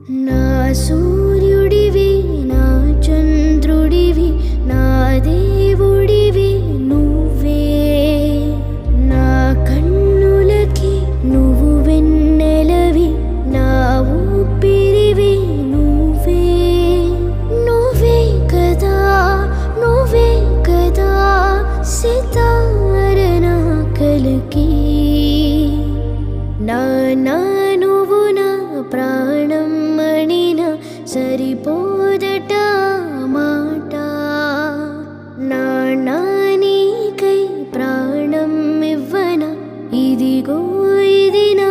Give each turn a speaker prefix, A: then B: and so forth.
A: నా సూర్యుడివి నా చంద్రుడివి నా దేవుడివి నువ్వే నా కన్నులకి నువ్వు వెన్నెలవి నా ఊపిరివి నువ్వే నువ్వే కదా నువ్వే కదా సితార నా కలకి నా నా నువ్వు నా ప్రాణం మణిన సరిపోదట మాట నా నా నీకై ప్రాణం ఇవ్వన ఇదిగో ఇది నా